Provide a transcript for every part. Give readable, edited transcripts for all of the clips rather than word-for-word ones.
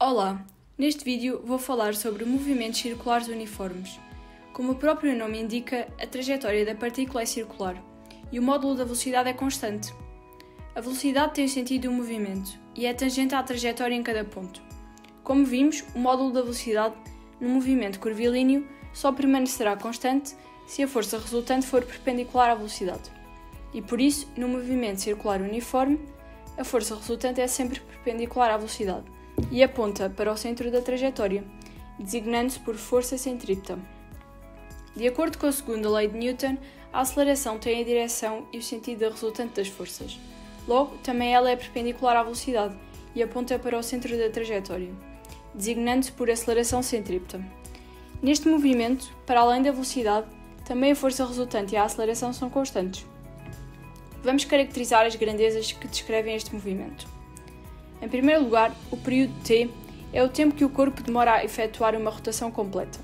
Olá! Neste vídeo vou falar sobre movimentos circulares uniformes. Como o próprio nome indica, a trajetória da partícula é circular e o módulo da velocidade é constante. A velocidade tem o sentido do movimento e é tangente à trajetória em cada ponto. Como vimos, o módulo da velocidade no movimento curvilíneo só permanecerá constante se a força resultante for perpendicular à velocidade. E por isso, no movimento circular uniforme, a força resultante é sempre perpendicular à velocidade e aponta para o centro da trajetória, designando-se por força centrípeta. De acordo com a segunda lei de Newton, a aceleração tem a direção e o sentido da resultante das forças. Logo, também ela é perpendicular à velocidade e aponta para o centro da trajetória, designando-se por aceleração centrípeta. Neste movimento, para além da velocidade, também a força resultante e a aceleração são constantes. Vamos caracterizar as grandezas que descrevem este movimento. Em primeiro lugar, o período t é o tempo que o corpo demora a efetuar uma rotação completa,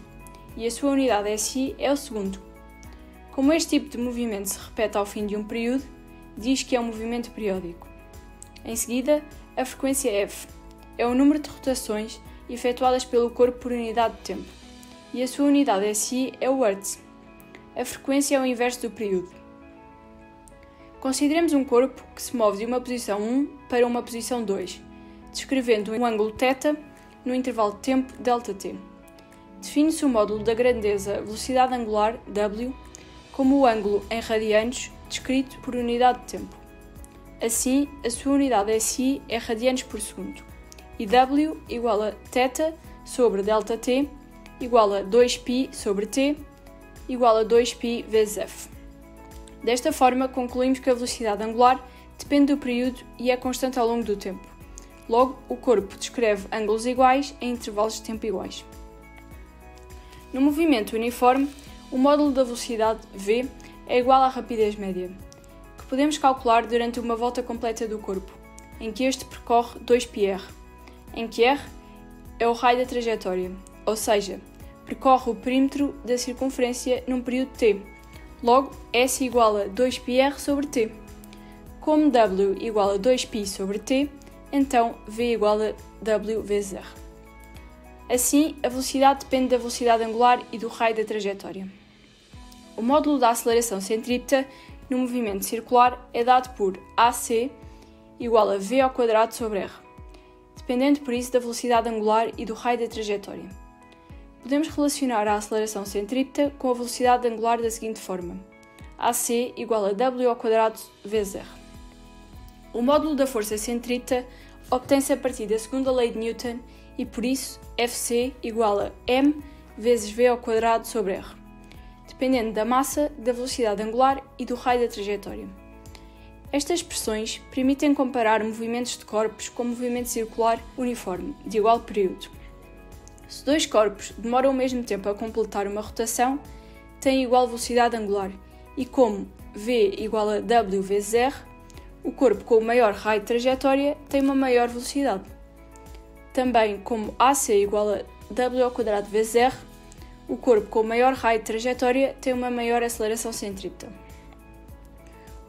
e a sua unidade SI é o segundo. Como este tipo de movimento se repete ao fim de um período, diz que é um movimento periódico. Em seguida, a frequência F é o número de rotações efetuadas pelo corpo por unidade de tempo, e a sua unidade SI é o Hertz. A frequência é o inverso do período. Consideremos um corpo que se move de uma posição 1 para uma posição 2, descrevendo um ângulo θ no intervalo de tempo ΔT. Define-se o módulo da grandeza velocidade angular, W, como o ângulo em radianos descrito por unidade de tempo. Assim, a sua unidade SI é radianos por segundo, e W igual a θ sobre ΔT igual a 2π sobre t igual a 2π vezes f. Desta forma, concluímos que a velocidade angular depende do período e é constante ao longo do tempo. Logo, o corpo descreve ângulos iguais em intervalos de tempo iguais. No movimento uniforme, o módulo da velocidade v é igual à rapidez média, que podemos calcular durante uma volta completa do corpo, em que este percorre 2πr, em que r é o raio da trajetória, ou seja, percorre o perímetro da circunferência num período t. Logo, S igual a 2πr sobre t. Como W igual a 2π sobre t, então V igual a W vezes R. Assim, a velocidade depende da velocidade angular e do raio da trajetória. O módulo da aceleração centrípeta no movimento circular é dado por AC igual a V ao quadrado sobre R, dependendo por isso da velocidade angular e do raio da trajetória. Podemos relacionar a aceleração centrípeta com a velocidade angular da seguinte forma: AC igual a W ao quadrado vezes R. O módulo da força centrípeta obtém-se a partir da segunda lei de Newton e, por isso, Fc igual a m vezes v ao quadrado sobre r, dependendo da massa, da velocidade angular e do raio da trajetória. Estas expressões permitem comparar movimentos de corpos com movimento circular uniforme, de igual período. Se dois corpos demoram o mesmo tempo a completar uma rotação, têm igual velocidade angular, e como v igual a w vezes r, o corpo com o maior raio de trajetória tem uma maior velocidade. Também, como AC igual a w ao quadrado vezes r, o corpo com o maior raio de trajetória tem uma maior aceleração centrípeta.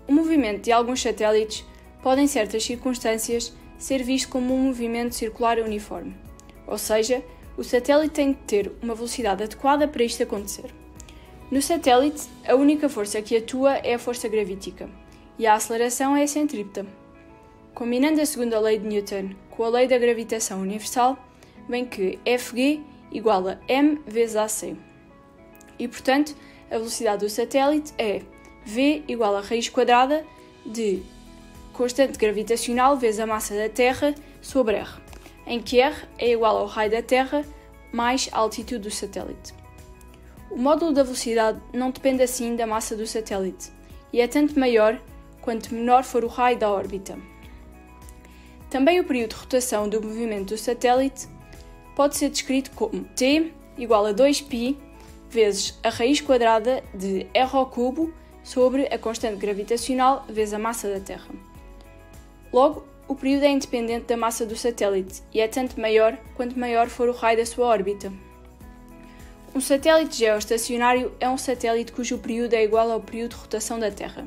O movimento de alguns satélites pode, em certas circunstâncias, ser visto como um movimento circular uniforme, ou seja, o satélite tem de ter uma velocidade adequada para isto acontecer. No satélite, a única força que atua é a força gravítica, e a aceleração é a centrípeta. Combinando a segunda lei de Newton com a lei da gravitação universal, vem que Fg igual a m vezes ac. E, portanto, a velocidade do satélite é v igual a raiz quadrada de constante gravitacional vezes a massa da Terra sobre r, em que r é igual ao raio da Terra mais a altitude do satélite. O módulo da velocidade não depende assim da massa do satélite, e é tanto maior quanto menor for o raio da órbita. Também o período de rotação do movimento do satélite pode ser descrito como t igual a 2π vezes a raiz quadrada de r ao cubo sobre a constante gravitacional vezes a massa da Terra. Logo, o período é independente da massa do satélite e é tanto maior quanto maior for o raio da sua órbita. Um satélite geoestacionário é um satélite cujo período é igual ao período de rotação da Terra,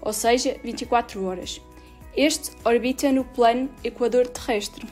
ou seja, 24 horas. Este orbita no plano equador terrestre.